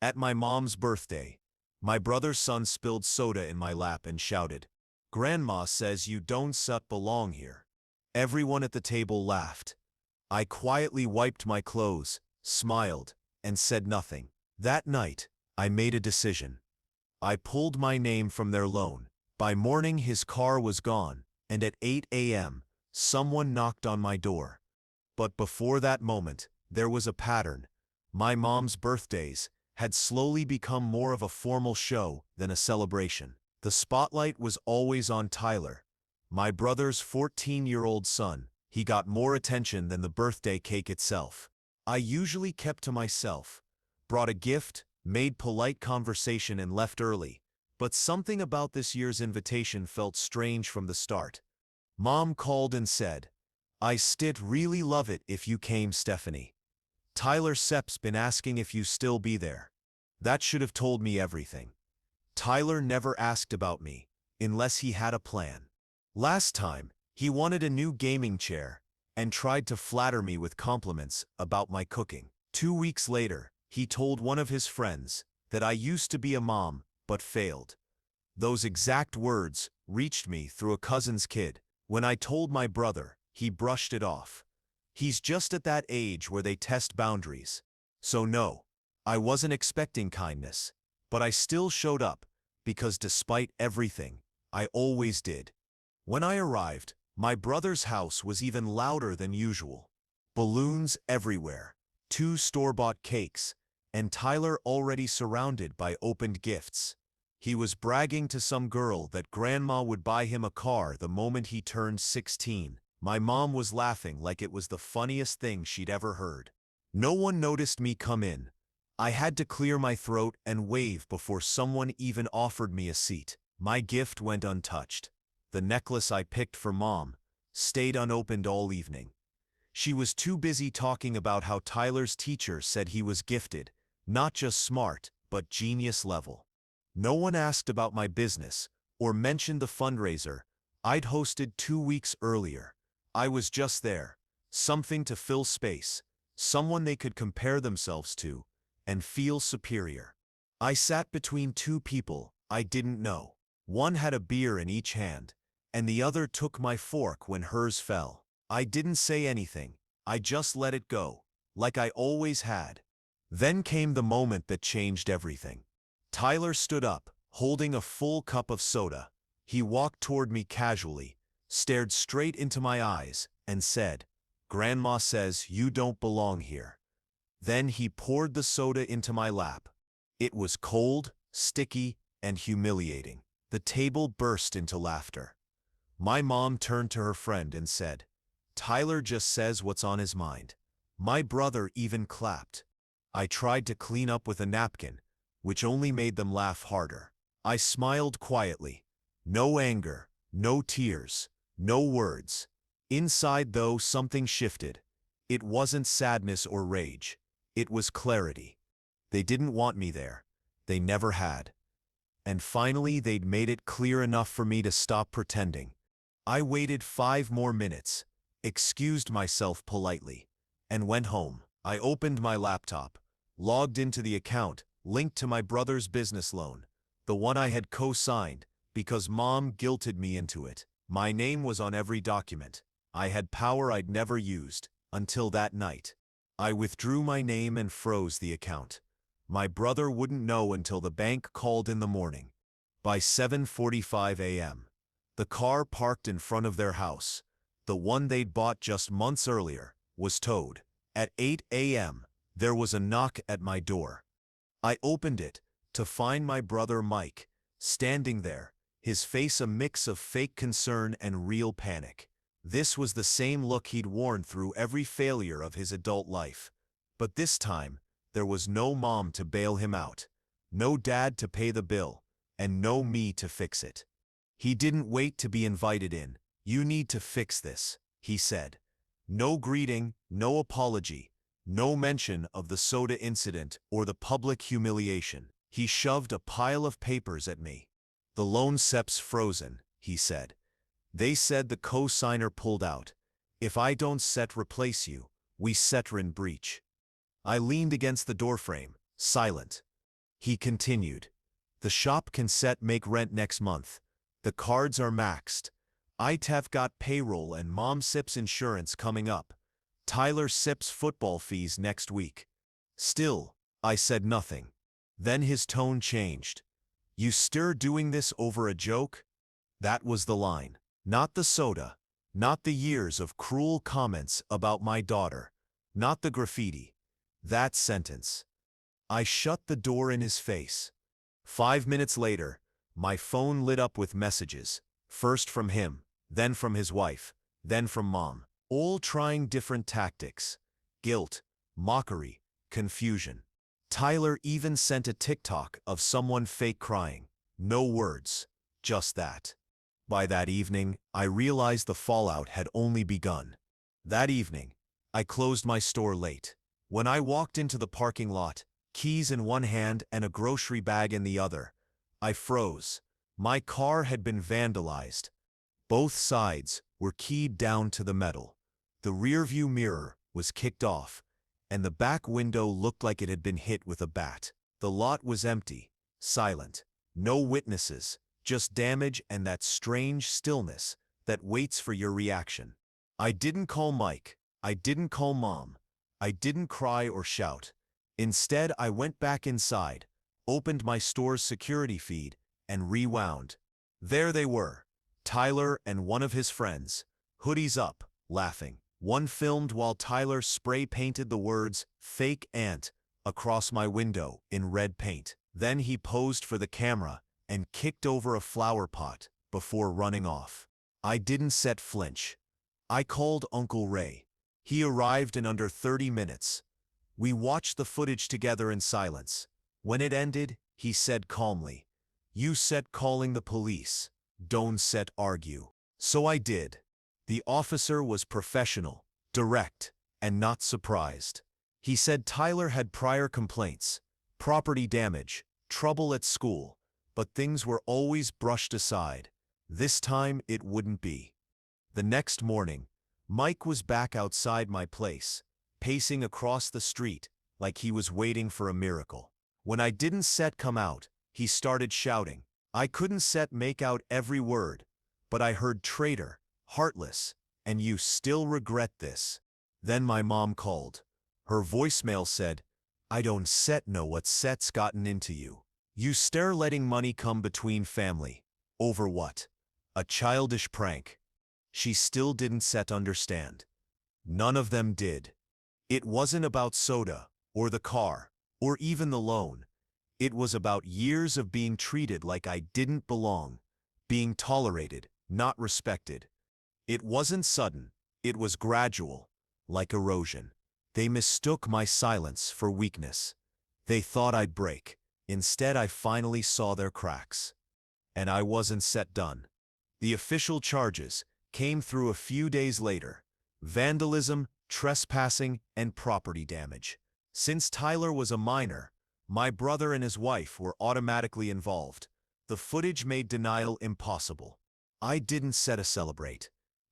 At my mom's birthday, my brother's son spilled soda in my lap and shouted, "Grandma says you don't belong here." Everyone at the table laughed. I quietly wiped my clothes, smiled, and said nothing. That night, I made a decision. I pulled my name from their loan. By morning his car was gone, and at 8 a.m., someone knocked on my door. But before that moment, there was a pattern. My mom's birthdays had slowly become more of a formal show than a celebration. The spotlight was always on Tyler, my brother's 14-year-old son. He got more attention than the birthday cake itself. I usually kept to myself, brought a gift, made polite conversation and left early. But something about this year's invitation felt strange from the start. Mom called and said, "I really love it if you came, Stephanie. Tyler Sepp's been asking if you still be there." That should have told me everything. Tyler never asked about me, unless he had a plan. Last time, he wanted a new gaming chair, and tried to flatter me with compliments about my cooking. 2 weeks later, he told one of his friends that I used to be a mom, but failed. Those exact words reached me through a cousin's kid. When I told my brother, he brushed it off. He's just at that age where they test boundaries. So no, I wasn't expecting kindness, but I still showed up, because despite everything, I always did. When I arrived, my brother's house was even louder than usual. Balloons everywhere, 2 store-bought cakes, and Tyler already surrounded by opened gifts. He was bragging to some girl that grandma would buy him a car the moment he turned 16. My mom was laughing like it was the funniest thing she'd ever heard. No one noticed me come in. I had to clear my throat and wave before someone even offered me a seat. My gift went untouched. The necklace I picked for Mom stayed unopened all evening. She was too busy talking about how Tyler's teacher said he was gifted, not just smart, but genius level. No one asked about my business or mentioned the fundraiser I'd hosted 2 weeks earlier. I was just there, something to fill space, someone they could compare themselves to and feel superior. I sat between 2 people I didn't know. One had a beer in each hand, and the other took my fork when hers fell. I didn't say anything, I just let it go, like I always had. Then came the moment that changed everything. Tyler stood up, holding a full cup of soda. He walked toward me casually, stared straight into my eyes, and said, "Grandma says you don't belong here." Then he poured the soda into my lap. It was cold, sticky, and humiliating. The table burst into laughter. My mom turned to her friend and said, "Tyler just says what's on his mind." My brother even clapped. I tried to clean up with a napkin, which only made them laugh harder. I smiled quietly. No anger, no tears, no words. Inside, though, something shifted. It wasn't sadness or rage. It was clarity. They didn't want me there. They never had. And finally, they'd made it clear enough for me to stop pretending. I waited 5 more minutes, excused myself politely, and went home. I opened my laptop, logged into the account linked to my brother's business loan, the one I had co-signed because Mom guilted me into it. My name was on every document. I had power I'd never used, until that night. I withdrew my name and froze the account. My brother wouldn't know until the bank called in the morning. By 7:45 a.m., the car parked in front of their house, the one they'd bought just months earlier, was towed. At 8 a.m., there was a knock at my door. I opened it to find my brother Mike, standing there, his face a mix of fake concern and real panic. This was the same look he'd worn through every failure of his adult life. But this time, there was no mom to bail him out, no dad to pay the bill, and no me to fix it. He didn't wait to be invited in. "You need to fix this," he said. No greeting, no apology, no mention of the soda incident or the public humiliation. He shoved a pile of papers at me. "The loan SEP's frozen," he said. "They said the co-signer pulled out. If I don't replace you, we set're in breach." I leaned against the doorframe, silent. He continued. The shop can set make rent next month. The cards are maxed. ITAV got payroll and mom SIP's insurance coming up. Tyler SIP's football fees next week. Still, I said nothing. Then his tone changed. You still doing this over a joke? That was the line. Not the soda. Not the years of cruel comments about my daughter. Not the graffiti. That sentence. I shut the door in his face. 5 minutes later, my phone lit up with messages, first from him, then from his wife, then from mom, all trying different tactics. Guilt, mockery, confusion. Tyler even sent a TikTok of someone fake crying. No words, just that. By that evening, I realized the fallout had only begun. That evening, I closed my store late. When I walked into the parking lot, keys in one hand and a grocery bag in the other, I froze. My car had been vandalized. Both sides were keyed down to the metal. The rearview mirror was kicked off, and the back window looked like it had been hit with a bat. The lot was empty, silent. No witnesses, just damage and that strange stillness that waits for your reaction. I didn't call Mike. I didn't call mom. I didn't cry or shout. Instead, I went back inside, opened my store's security feed, and rewound. There they were, Tyler and one of his friends, hoodies up, laughing. One filmed while Tyler spray-painted the words, "Fake Aunt," across my window in red paint. Then he posed for the camera and kicked over a flower pot before running off. I didn't set flinch. I called Uncle Ray. He arrived in under 30 minutes. We watched the footage together in silence. When it ended, he said calmly, "You said calling the police. Don't set argue." So I did. The officer was professional, direct, and not surprised. He said Tyler had prior complaints, property damage, trouble at school, but things were always brushed aside. This time it wouldn't be. The next morning, Mike was back outside my place, pacing across the street like he was waiting for a miracle. When I didn't set come out, he started shouting. I couldn't set make out every word, but I heard traitor, heartless, and you still regret this. Then my mom called. Her voicemail said, I don't set know what set's gotten into you. You stare letting money come between family. Over what? A childish prank. She still didn't set understand. None of them did. It wasn't about soda, or the car, or even the loan. It was about years of being treated like I didn't belong, being tolerated, not respected. It wasn't sudden, it was gradual, like erosion. They mistook my silence for weakness. They thought I'd break. Instead, I finally saw their cracks. And I wasn't set done. The official charges came through a few days later. Vandalism, trespassing, and property damage. Since Tyler was a minor, my brother and his wife were automatically involved. The footage made denial impossible. I didn't set a celebrate.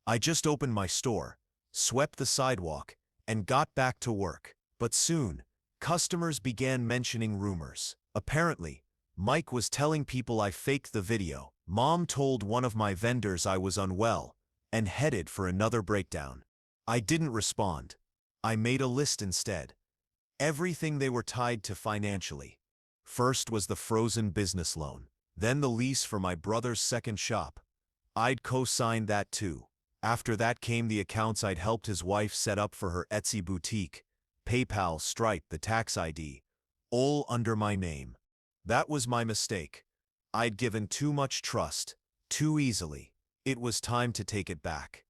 I just opened my store, swept the sidewalk, and got back to work. But soon, customers began mentioning rumors. Apparently, Mike was telling people I faked the video. Mom told one of my vendors I was unwell and headed for another breakdown. I didn't respond. I made a list instead. Everything they were tied to financially. First was the frozen business loan, then the lease for my brother's second shop. I'd co-signed that too. After that came the accounts I'd helped his wife set up for her Etsy boutique, PayPal, Stripe, the tax ID, all under my name. That was my mistake. I'd given too much trust, too easily. It was time to take it back.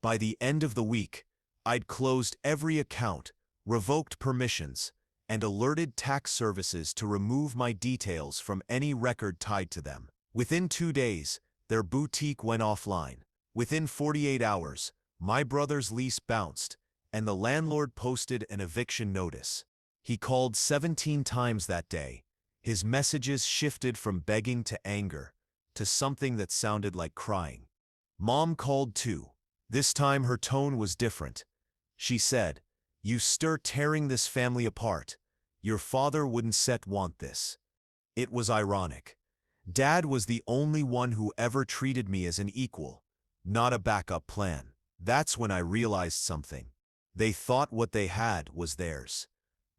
By the end of the week, I'd closed every account, revoked permissions, and alerted tax services to remove my details from any record tied to them. Within 2 days, their boutique went offline. Within 48 hours, my brother's lease bounced, and the landlord posted an eviction notice. He called 17 times that day. His messages shifted from begging to anger, to something that sounded like crying. Mom called too. This time her tone was different. She said, "You stir tearing this family apart. Your father wouldn't set want this." It was ironic. Dad was the only one who ever treated me as an equal, not a backup plan. That's when I realized something. They thought what they had was theirs.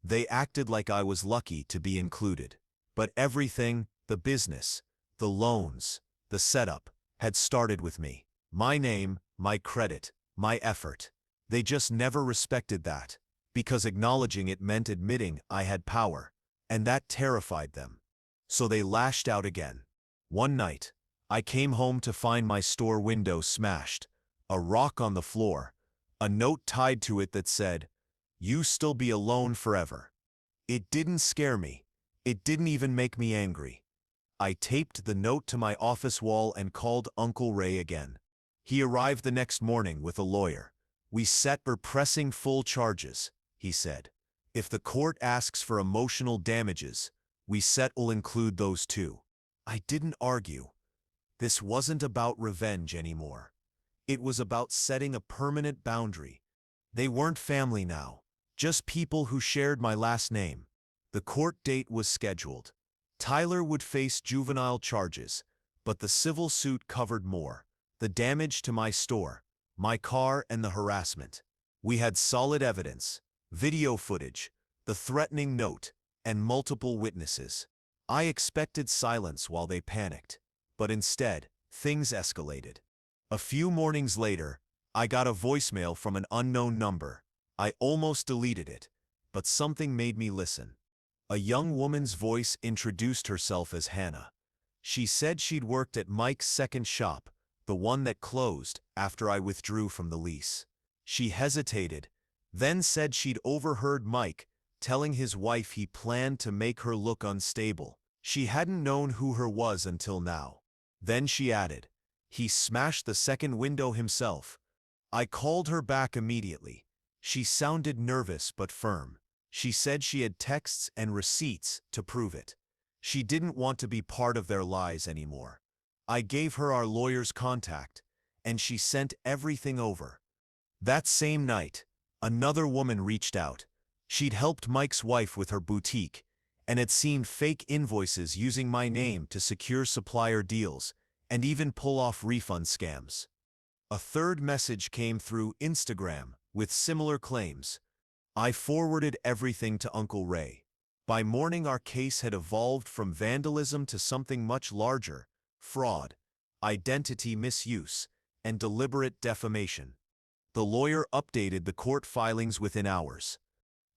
They acted like I was lucky to be included. But everything, the business, the loans, the setup, had started with me. My name, my credit, my effort. They just never respected that, because acknowledging it meant admitting I had power, and that terrified them. So they lashed out again. One night, I came home to find my store window smashed, a rock on the floor, a note tied to it that said, "You still be alone forever." It didn't scare me. It didn't even make me angry. I taped the note to my office wall and called Uncle Ray again. He arrived the next morning with a lawyer. "We set for pressing full charges," he said. "If the court asks for emotional damages, we set will include those too." I didn't argue. This wasn't about revenge anymore. It was about setting a permanent boundary. They weren't family now, just people who shared my last name. The court date was scheduled. Tyler would face juvenile charges, but the civil suit covered more: the damage to my store, my car, and the harassment. We had solid evidence, video footage, the threatening note, and multiple witnesses. I expected silence while they panicked, but instead, things escalated. A few mornings later, I got a voicemail from an unknown number. I almost deleted it, but something made me listen. A young woman's voice introduced herself as Hannah. She said she'd worked at Mike's second shop, the one that closed after I withdrew from the lease. She hesitated, then said she'd overheard Mike telling his wife he planned to make her look unstable. She hadn't known who her was until now. Then she added, "He smashed the second window himself." I called her back immediately. She sounded nervous but firm. She said she had texts and receipts to prove it. She didn't want to be part of their lies anymore. I gave her our lawyer's contact, and she sent everything over. That same night, another woman reached out. She'd helped Mike's wife with her boutique, and had seen fake invoices using my name to secure supplier deals, and even pull off refund scams. A third message came through Instagram with similar claims. I forwarded everything to Uncle Ray. By morning, our case had evolved from vandalism to something much larger: fraud, identity misuse, and deliberate defamation. The lawyer updated the court filings within hours.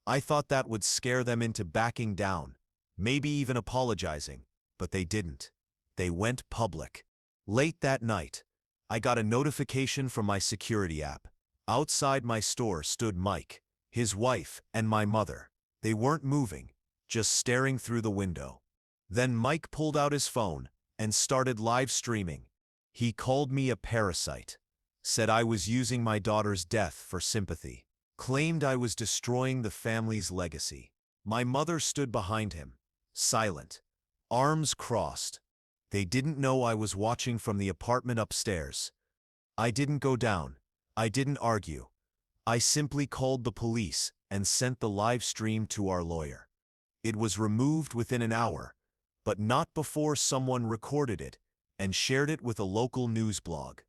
I thought that would scare them into backing down, maybe even apologizing, but they didn't. They went public. Late that night, I got a notification from my security app. Outside my store stood Mike, his wife, and my mother. They weren't moving, just staring through the window. Then Mike pulled out his phone and started live streaming. He called me a parasite, said I was using my daughter's death for sympathy, claimed I was destroying the family's legacy. My mother stood behind him, silent, arms crossed. They didn't know I was watching from the apartment upstairs. I didn't go down. I didn't argue. I simply called the police and sent the live stream to our lawyer. It was removed within an hour, but not before someone recorded it and shared it with a local news blog.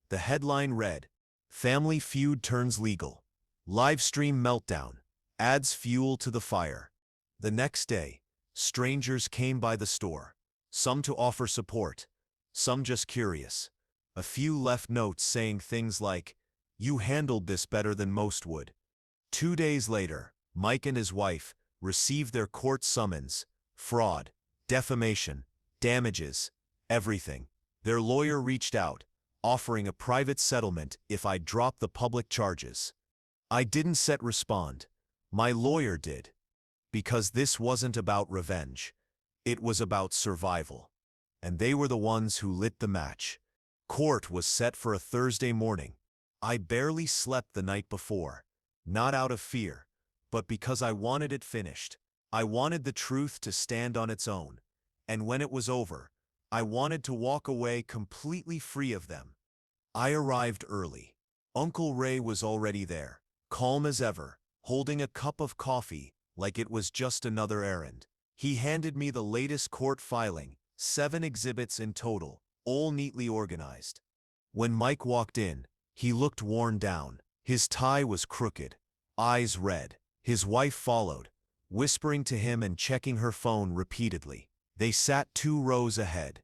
The headline read, "Family Feud Turns Legal. Live Stream Meltdown. Adds fuel to the fire." The next day, strangers came by the store, some to offer support, some just curious. A few left notes saying things like, "You handled this better than most would." 2 days later, Mike and his wife received their court summons: fraud, defamation, damages, everything. Their lawyer reached out, offering a private settlement if I dropped the public charges. I didn't respond. My lawyer did. Because this wasn't about revenge. It was about survival. And they were the ones who lit the match. Court was set for a Thursday morning. I barely slept the night before. Not out of fear, but because I wanted it finished. I wanted the truth to stand on its own. And when it was over, I wanted to walk away completely free of them. I arrived early. Uncle Ray was already there, calm as ever, holding a cup of coffee like it was just another errand. He handed me the latest court filing, 7 exhibits in total, all neatly organized. When Mike walked in, he looked worn down. His tie was crooked, eyes red. His wife followed, whispering to him and checking her phone repeatedly. They sat 2 rows ahead.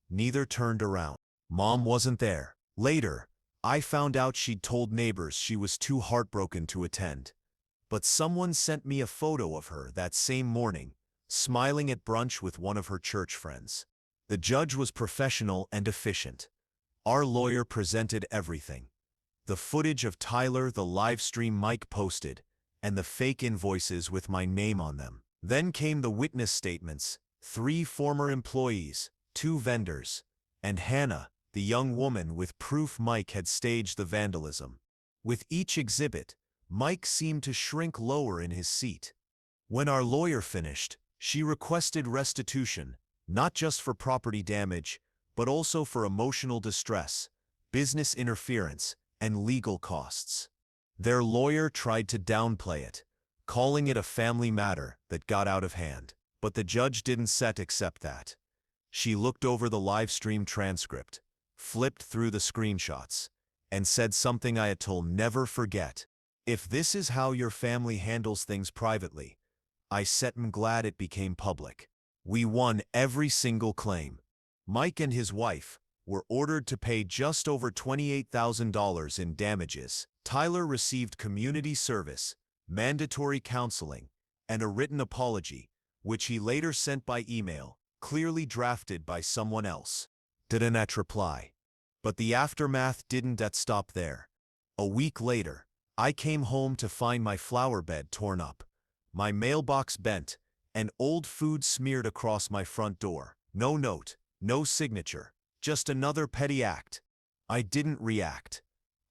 Neither turned around. Mom wasn't there. Later, I found out she'd told neighbors she was too heartbroken to attend. But someone sent me a photo of her that same morning, smiling at brunch with one of her church friends. The judge was professional and efficient. Our lawyer presented everything: the footage of Tyler, the live stream Mike posted, and the fake invoices with my name on them. Then came the witness statements: 3 former employees, 2 vendors, and Hannah, the young woman, with proof Mike had staged the vandalism. With each exhibit, Mike seemed to shrink lower in his seat. When our lawyer finished, she requested restitution, not just for property damage, but also for emotional distress, business interference, and legal costs. Their lawyer tried to downplay it, calling it a family matter that got out of hand. But the judge didn't accept that. She looked over the live stream transcript, flipped through the screenshots, and said something I had told never forget. "If this is how your family handles things privately," I said, "I'm glad it became public." We won every single claim. Mike and his wife were ordered to pay just over $28,000 in damages. Tyler received community service, mandatory counseling, and a written apology, which he later sent by email, clearly drafted by someone else. Didn't reply. But the aftermath didn't stop there. A week later, I came home to find my flower bed torn up, my mailbox bent, and old food smeared across my front door. No note, no signature, just another petty act. I didn't react.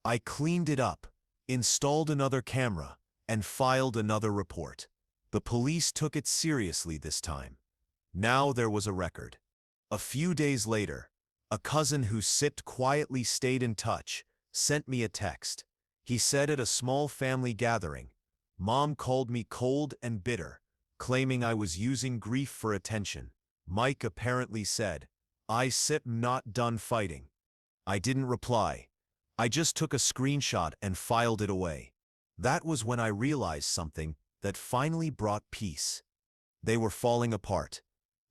I cleaned it up, installed another camera, and filed another report. The police took it seriously this time. Now there was a record. A few days later, a cousin who quietly stayed in touch sent me a text. He said at a small family gathering, "Mom called me cold and bitter, claiming I was using grief for attention." Mike apparently said, "I'm not done fighting." I didn't reply. I just took a screenshot and filed it away. That was when I realized something that finally brought peace. They were falling apart.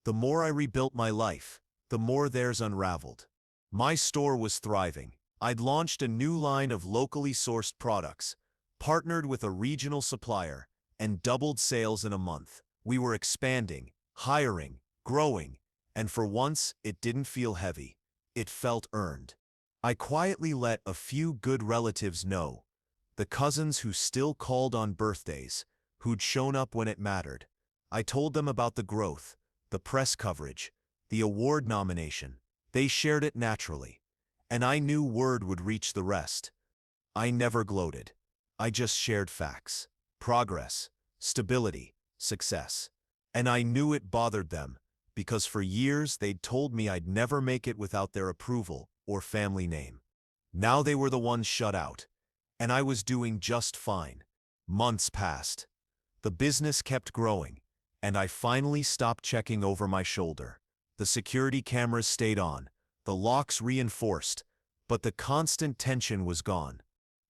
The more I rebuilt my life, the more theirs unraveled. My store was thriving. I'd launched a new line of locally sourced products, partnered with a regional supplier, and doubled sales in a month. We were expanding, hiring, growing, and for once, it didn't feel heavy. It felt earned. I quietly let a few good relatives know, the cousins who still called on birthdays, who'd shown up when it mattered. I told them about the growth, the press coverage, the award nomination. They shared it naturally, and I knew word would reach the rest. I never gloated. I just shared facts, progress, stability, success. And I knew it bothered them, because for years they'd told me I'd never make it without their approval or family name. Now they were the ones shut out, and I was doing just fine. Months passed. The business kept growing, and I finally stopped checking over my shoulder. The security cameras stayed on, the locks reinforced, but the constant tension was gone.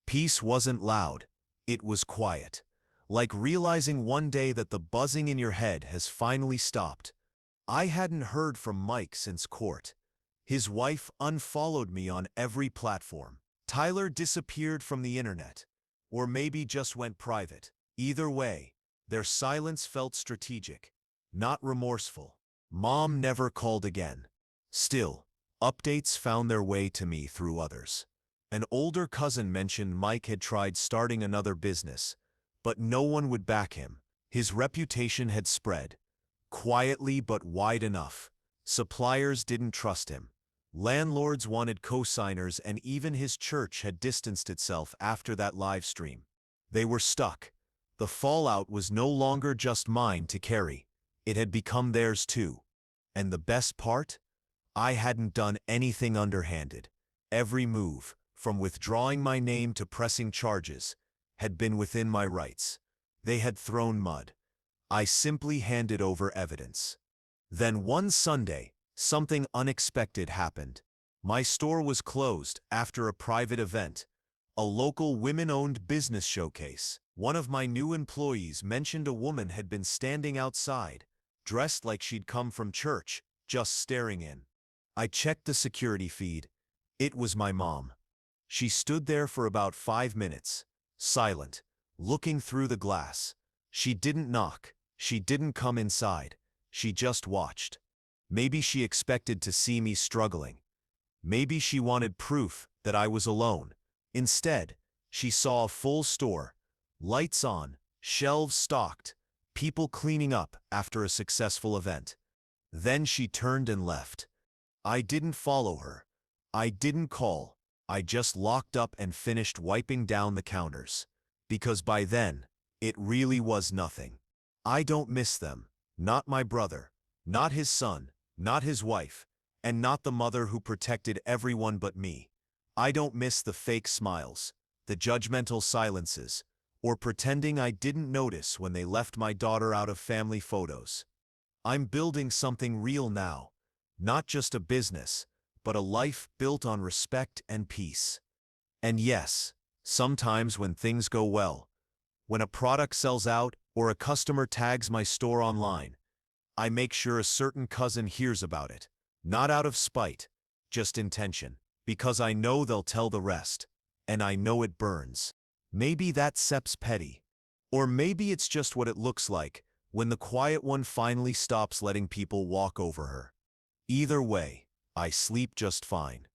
Peace wasn't loud, it was quiet. Like realizing one day that the buzzing in your head has finally stopped. I hadn't heard from Mike since court. His wife unfollowed me on every platform. Tyler disappeared from the internet, or maybe just went private. Either way, their silence felt strategic, not remorseful. Mom never called again. Still, updates found their way to me through others. An older cousin mentioned Mike had tried starting another business, but no one would back him. His reputation had spread, quietly but wide enough. Suppliers didn't trust him. Landlords wanted co-signers, and even his church had distanced itself after that live stream. They were stuck. The fallout was no longer just mine to carry. It had become theirs too. And the best part? I hadn't done anything underhanded. Every move, from withdrawing my name to pressing charges, had been within my rights. They had thrown mud. I simply handed over evidence. Then one Sunday, something unexpected happened. My store was closed after a private event, a local women-owned business showcase. One of my new employees mentioned a woman had been standing outside, dressed like she'd come from church, just staring in. I checked the security feed. It was my mom. She stood there for about 5 minutes, silent, looking through the glass. She didn't knock. She didn't come inside. She just watched. Maybe she expected to see me struggling. Maybe she wanted proof that I was alone. Instead, she saw a full store, lights on, shelves stocked, people cleaning up after a successful event. Then she turned and left. I didn't follow her. I didn't call. I just locked up and finished wiping down the counters. Because by then, it really was nothing. I don't miss them. Not my brother, not his son, not his wife, and not the mother who protected everyone but me. I don't miss the fake smiles, the judgmental silences, or pretending I didn't notice when they left my daughter out of family photos. I'm building something real now, not just a business, but a life built on respect and peace. And yes, sometimes when things go well, when a product sells out or a customer tags my store online, I make sure a certain cousin hears about it, not out of spite, just intention, because I know they'll tell the rest, and I know it burns. Maybe that's Sep's petty, or maybe it's just what it looks like when the quiet one finally stops letting people walk over her. Either way, I sleep just fine.